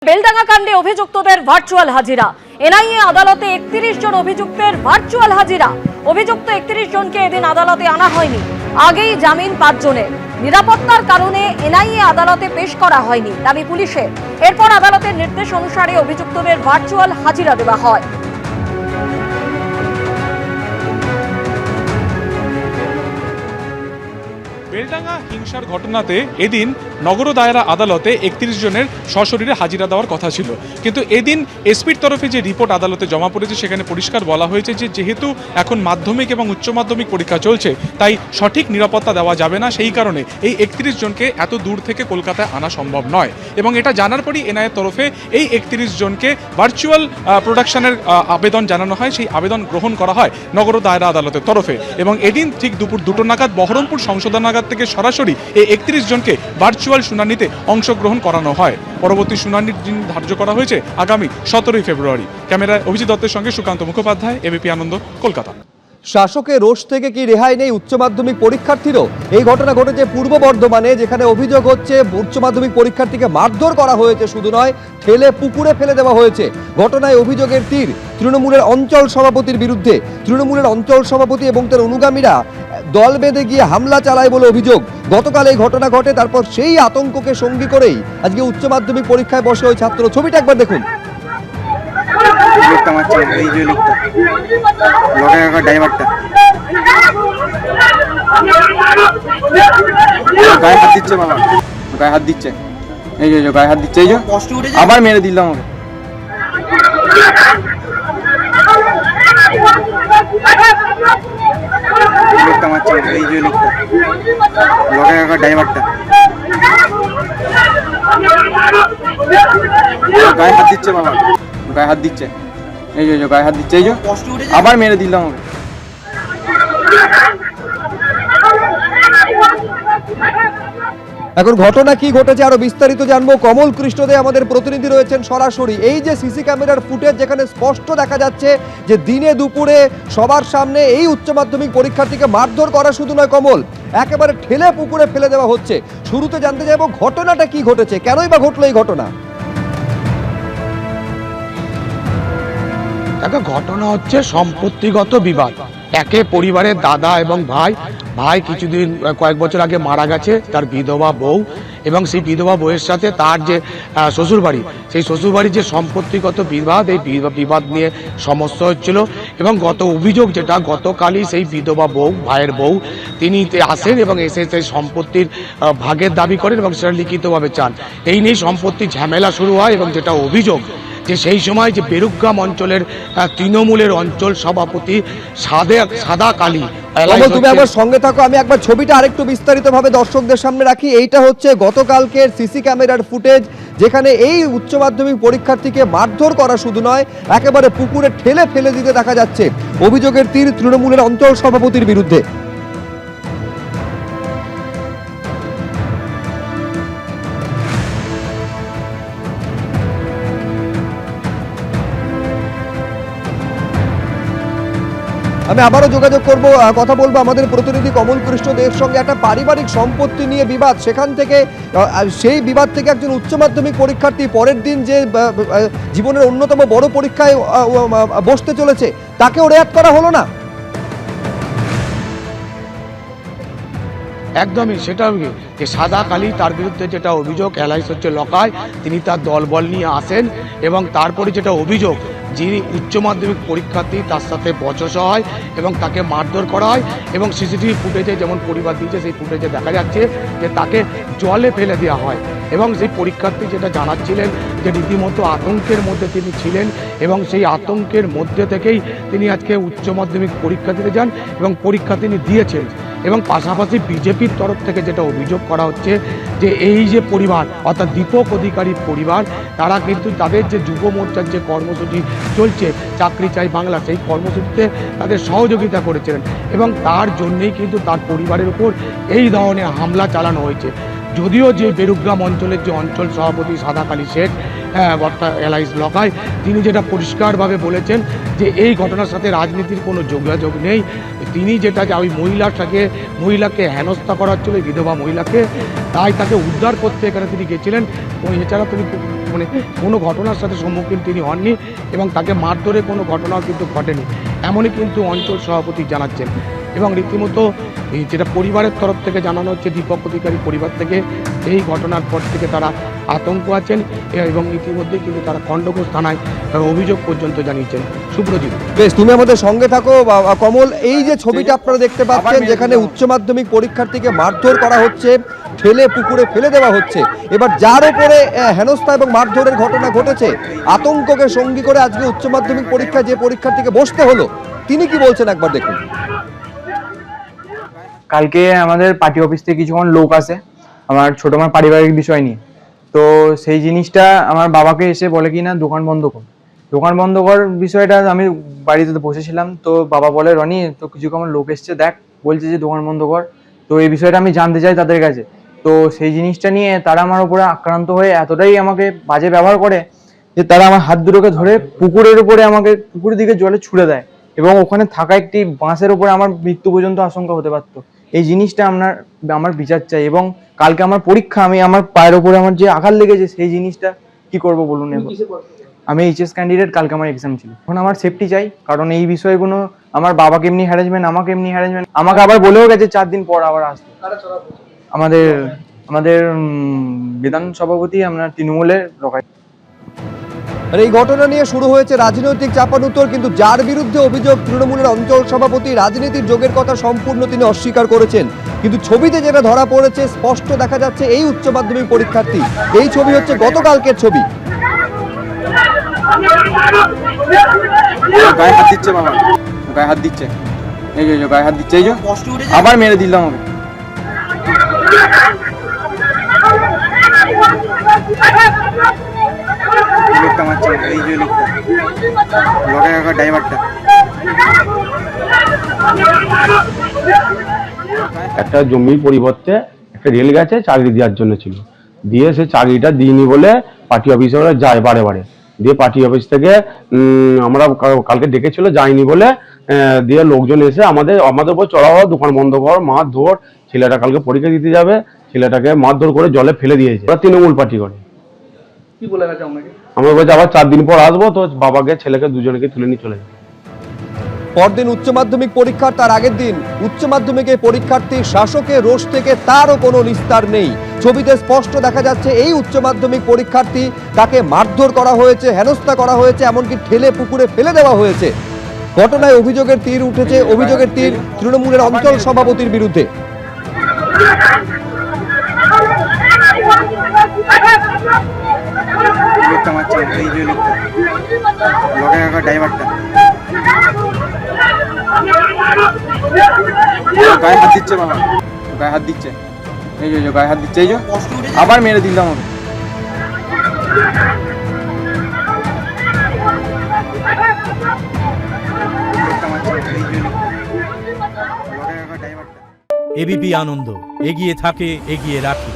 বেলডাঙ্গা কাণ্ডে অভিযুক্তদের ভার্চুয়াল হাজিরা। এনআইএ আদালতে 31 জন অভিযুক্তের ভার্চুয়াল হাজিরা। অভিযুক্ত 31 জনকে এদিন আদালতে আনা হয়নি। আগেই জামিন 5 জনের। নিরাপত্তার কারণে এনআইএ আদালতে পেশ করা হয়নি দাবি পুলিশের। এরপর আদালতের নির্দেশ অনুসারে অভিযুক্তদের ভার্চুয়াল হাজিরা দেওয়া হয়। বেলডাঙ্গা হিংসার ঘটনাতে এদিন নগর দায়রা আদালতে 31 জনের সশরীরে হাজিরা দেওয়ার কথা ছিল, কিন্তু এদিন এসপির তরফে যে রিপোর্ট আদালতে জমা পড়েছে সেখানে পরিষ্কার বলা হয়েছে যে যেহেতু এখন মাধ্যমিক এবং উচ্চ মাধ্যমিক পরীক্ষা চলছে তাই সঠিক নিরাপত্তা দেওয়া যাবে না, সেই কারণে এই 31 জনকে এত দূর থেকে কলকাতায় আনা সম্ভব নয়। এবং এটা জানার পরই এনআইএর তরফে এই 31 জনকে ভার্চুয়াল প্রোডাকশনের আবেদন জানানো হয়। সেই আবেদন গ্রহণ করা হয় নগর দায়রা আদালতের তরফে এবং এদিন ঠিক দুপুর 2টো নাগাদ বহরমপুর সংশোধনাগার থেকে সরাসরি এই 31 জনকে ভার্চুয়াল শুনানিতে অংশগ্রহণ করানো হয়। পরবর্তী শুনানির দিন ধার্য করা হয়েছে আগামী 17 ফেব্রুয়ারি। ক্যামেরায় অভিজিৎ দত্তের সঙ্গে সুকান্ত মুখোপাধ্যায়, এবিপি আনন্দ, কলকাতা। শাসকের রোষ থেকে কি রেহাই নেই উচ্চ মাধ্যমিক পরীক্ষার্থীরও? এই ঘটনা ঘটেছে পূর্ব বর্ধমানে, যেখানে অভিযোগ হচ্ছে উচ্চ মাধ্যমিক পরীক্ষার্থীকে মারধর করা হয়েছে, শুধু নয় ঠেলে পুকুরে ফেলে দেওয়া হয়েছে। ঘটনায় অভিযোগের তীর তৃণমূলের অঞ্চল সভাপতির বিরুদ্ধে। তৃণমূলের অঞ্চল সভাপতি এবং তার অনুগামীরা দল বেঁধে গিয়ে হামলা চালায় বলে অভিযোগ। গতকাল এই ঘটনা ঘটে, তারপর সেই আতঙ্ককে সঙ্গী করেই আজকে উচ্চ মাধ্যমিক পরীক্ষায় বসে ওই ছাত্র। ছবিটা একবার দেখুন। লোকটা মারছে, এই যে লোকটা লগের ড্রাইভারটা গায়ে হাত দিচ্ছে, বাবা গায়ে হাত দিচ্ছে, এই যে গায়ে হাত দিচ্ছে, এই যে আবার মেরে দিলাম আমাকে। লোকটা মারছে, এই যে লোকটা লগের ড্রাইভারটা গায়ে হাত দিচ্ছে, বাবা গায়ে হাত দিচ্ছে, এই যে গায়ে হাত দিচ্ছে, এই যে আবার মেরে দিলাম আমাকে। এখন ঘটনা কি ঘটেছে আরো বিস্তারিত জানবো। কমল কৃষ্ণ দে আমাদের প্রতিনিধি রয়েছেন সরাসরি। এই যে সিসি ক্যামেরার ফুটেজ, যেখানে স্পষ্ট দেখা যাচ্ছে যে দিনে দুপুরে সবার সামনে এই উচ্চ মাধ্যমিক পরীক্ষার্থীকে মারধর করা শুধু নয় কমল, একেবারে ঠেলে পুকুরে ফেলে দেওয়া হচ্ছে। শুরুতে জানতে চাইবো ঘটনাটা কি ঘটেছে, কেনই বা ঘটলো এই ঘটনা? দেখো, ঘটনা হচ্ছে সম্পত্তিগত বিবাদ। একে পরিবারের দাদা এবং ভাই কয়েক বছর আগে মারা গেছে, তার বিধবা বউ, এবং সেই বিধবা বউয়ের সাথে তার যে শ্বশুরবাড়ি, সেই শ্বশুরবাড়ির যে সম্পত্তিগত বিবাদ, এই বিবাদ নিয়ে সমস্যা হচ্ছিল। এবং অভিযোগ যেটা, গতকালই সেই বিধবা বউ, ভাইয়ের বউ, তিনি আসেন এবং এসে সেই সম্পত্তির ভাগের দাবি করেন এবং সেটা লিখিতভাবে চান। এই নিয়ে সম্পত্তির ঝামেলা শুরু হয় এবং যেটা অভিযোগ যে সেই সময় যে বেরুগ্রাম অঞ্চলের তৃণমূলের অঞ্চল সভাপতি সাদা কালী। তুমি আমার সঙ্গে থাকো, আমি একবার ছবিটা আরেকটু বিস্তারিতভাবে দর্শকদের সামনে রাখি। এইটা হচ্ছে গতকালকের সিসি ক্যামেরার ফুটেজ, যেখানে এই উচ্চ মাধ্যমিক পরীক্ষার্থীকে মারধর করা শুধু নয়, একেবারে পুকুরে ঠেলে ফেলে দিতে দেখা যাচ্ছে। অভিযোগের তীর তৃণমূলের অঞ্চল সভাপতির বিরুদ্ধে। আমি আবারও যোগাযোগ করব, কথা বলবো আমাদের প্রতিনিধি কমল কৃষ্ণ দেব সঙ্গে। একটা পারিবারিক সম্পত্তি নিয়ে বিবাদ, সেখান থেকে সেই বিবাদ থেকে একজন উচ্চ মাধ্যমিক পরীক্ষার্থী পরের দিন যে জীবনের অন্যতম বড় পরীক্ষায় বসতে চলেছে, তাকেও রেয়াত করা হলো না। একদমই সেটা যে সাদা কালী, তার বিরুদ্ধে যেটা অভিযোগ, এলাইস হচ্ছে লকায়, তিনি তার দলবল নিয়ে আসেন এবং তারপরে যেটা অভিযোগ, যিনি উচ্চ মাধ্যমিক পরীক্ষার্থী তার সাথে বচসা হয় এবং তাকে মারধর করা হয়। এবং সিসিটিভি ফুটেজে যেমন পরিবার দিয়েছে, সেই ফুটেজে দেখা যাচ্ছে যে তাকে জলে ফেলে দেওয়া হয়। এবং সেই পরীক্ষার্থী যেটা জানাচ্ছিলেন যে রীতিমতো আতঙ্কের মধ্যে তিনি ছিলেন এবং সেই আতঙ্কের মধ্যে থেকেই তিনি আজকে উচ্চ মাধ্যমিক পরীক্ষা দিতে যান এবং পরীক্ষা তিনি দিয়েছেন। এবং পাশাপাশি বিজেপির তরফ থেকে যেটা অভিযোগ করা হচ্ছে যে এই যে পরিবার, অর্থাৎ দীপক অধিকারীর পরিবার, তারা কিন্তু তাদের যে যুব মোর্চার যে কর্মসূচি চলছে, চাকরি চাই বাংলা, সেই কর্মসূচিতে তাদের সহযোগিতা করেছিলেন এবং তার জন্যেই কিন্তু তার পরিবারের উপর এই ধরনের হামলা চালানো হয়েছে। যদিও যে বেরুগ্রাম অঞ্চলের যে অঞ্চল সভাপতি সাদাকালী শেখ বর্তা এলাইস লকাই, তিনি যেটা পরিষ্কারভাবে বলেছেন যে এই ঘটনার সাথে রাজনীতির কোনো যোগাযোগ নেই। তিনি যেটা যে ওই মহিলাকে হেনস্থা করা হচ্ছিল, ওই বিধবা মহিলাকে, তাই তাকে উদ্ধার করতে এখানে তিনি গেছিলেন। এছাড়া তিনি মানে কোনো ঘটনার সাথে সম্মুখীন তিনি হননি এবং তাকে মারধরে কোনো ঘটনাও কিন্তু ঘটেনি, এমনই কিন্তু অঞ্চল সভাপতি জানাচ্ছেন। এবং রীতিমতো এই যেটা পরিবারের তরফ থেকে জানানো হচ্ছে, দীপক অধিকারী পরিবার থেকে এই ঘটনার পর থেকে তারা আতঙ্ক আছেন এবং ইতিমধ্যে কিন্তু তারা খণ্ডঘোষ থানায় অভিযোগ পর্যন্ত জানিয়েছেন। সুব্রজিৎ, বেশ, তুমি আমাদের সঙ্গে থাকো। কমল, এই যে ছবিটা আপনারা দেখতে পাচ্ছেন, যেখানে উচ্চ মাধ্যমিক পরীক্ষার্থীকে মারধর করা হচ্ছে, ঠেলে পুকুরে ফেলে দেওয়া হচ্ছে, এবার যার উপরে হেনস্থা এবং মারধরের ঘটনা ঘটেছে, আতঙ্ককে সঙ্গী করে আজকে উচ্চ মাধ্যমিক পরীক্ষা যে পরীক্ষার্থীকে বসতে হলো, তিনি কি বলছেন একবার দেখুন। কালকে আমাদের পার্টি অফিস থেকে কিছুক্ষণ লোক আসে আমার ছোট মার পারিবারিক বিষয় নিয়ে। তো সেই জিনিসটা আমার বাবাকে এসে বলে কি না দোকান বন্ধ কর বিষয়টা আমি বাড়িতে বসেছিলাম। তো বাবা বলে, রনি তো কিছুক্ষণ লোক এসছে, দেখ বলছে যে দোকান বন্ধ কর। তো এই বিষয়টা আমি জানতে চাই তাদের কাছে। তো সেই জিনিসটা নিয়ে তারা আমার উপরে আক্রান্ত হয়ে এতটাই আমাকে বাজে ব্যবহার করে যে তারা আমার হাত দুটোকে ধরে পুকুরের উপরে আমাকে পুকুরের দিকে জলে ছুড়ে দেয় এবং ওখানে থাকা একটি বাঁশের উপরে আমার মৃত্যু পর্যন্ত আশঙ্কা হতে পারতো। এই জিনিসটা আমার বিচার চাই। এবং কালকে আমার পরীক্ষা, আমি আমার পায়ের উপরে আমার যে আঘাত লেগেছে সেই জিনিসটা কি করব বলুন। আমি এইচএস ক্যান্ডিডেট, কালকে আমার এক্সাম ছিল। এখন আমার সেফটি চাই, কারণ এই বিষয়গুলো আমার বাবাকে এমনি হ্যারাসমেন্ট, আমাকে এমনি হ্যারাসমেন্ট, আমাকে আবার বলেও গেছে 4 দিন পর আবার আসতে। আমাদের বিধান সভাপতি আমরা তৃণমূলের লকাই। আর এই ঘটনা নিয়ে শুরু হয়েছে রাজনৈতিক চাপানুতর, কিন্তু যার বিরুদ্ধে অভিযোগ তৃণমূলের অঞ্চল সভাপতি, রাজনীতির যোগের কথা সম্পূর্ণ তিনি অস্বীকার করেছেন। কিন্তু ছবিতে যেটা ধরা পড়েছে, স্পষ্ট দেখা যাচ্ছে এই উচ্চ মাধ্যমিক পরীক্ষার্থী। এই ছবি হচ্ছে গতকালকের ছবি। গায়ে হাত দিচ্ছে বাবা, গায়ে হাত দিচ্ছে, এই যে গায়ে হাত দিচ্ছে, এই যে আবার মেরে দিলাম আমাকে। লোকটা মারছে, এই যে লোকটা লগে আগা ড্রাইভারটা। একটা জমির পরিবর্তে একটা রেল গেছে, চাকরি দেওয়ার জন্য ছিল, দিয়ে সে চাকরিটা দিইনি বলে পার্টি অফিসে ওরা যায় বারে বারে। দিয়ে পার্টি অফিস থেকে আমরা কালকে ডেকেছিল, যায়নি বলে দিয়ে লোকজন এসে আমাদের উপর চড়া হওয়া, দোকান বন্ধ কর, মারধর, ছেলেটা কালকে পরীক্ষা দিতে যাবে, ছেলেটাকে মারধর করে জলে ফেলে দিয়েছে। ওরা তৃণমূল পার্টি করে। কি বলে গেছে আপনাকে? আমরা বলছি আবার 4 দিন পর আসবো, তো বাবাকে ছেলেকে দুজনকে তুলে নিয়ে চলে যাবে। পরদিন উচ্চ মাধ্যমিক পরীক্ষার তার আগের দিন উচ্চ মাধ্যমিকে পরীক্ষার্থী শাসকের রোষ থেকে তারও কোনো নিস্তার নেই। ছবিতে স্পষ্ট দেখা যাচ্ছে এই উচ্চ মাধ্যমিক পরীক্ষার্থী, তাকে মারধর করা হয়েছে, হেনস্থা করা হয়েছে, এমনকি ঠেলে পুকুরে ফেলে দেওয়া হয়েছে। ঘটনায় অভিযোগের তীর উঠেছে, অভিযোগের তীর তৃণমূলের অঞ্চল সভাপতির বিরুদ্ধে। লোকটা মারছে, এই যে লোকটা লগে আগা ড্রাইভারটা। গায়ে হাত দিচ্ছে বাবা, গায়ে হাত দিচ্ছে, এই যে গায়ে হাত দিচ্ছে, এই যে আবার মেরে দিলাম আমাকে। লোকটা মারছে, এই যে লোকটা লগে আগা ড্রাইভারটা। এবিপি আনন্দ, এগিয়ে থাকে, এগিয়ে রাখে।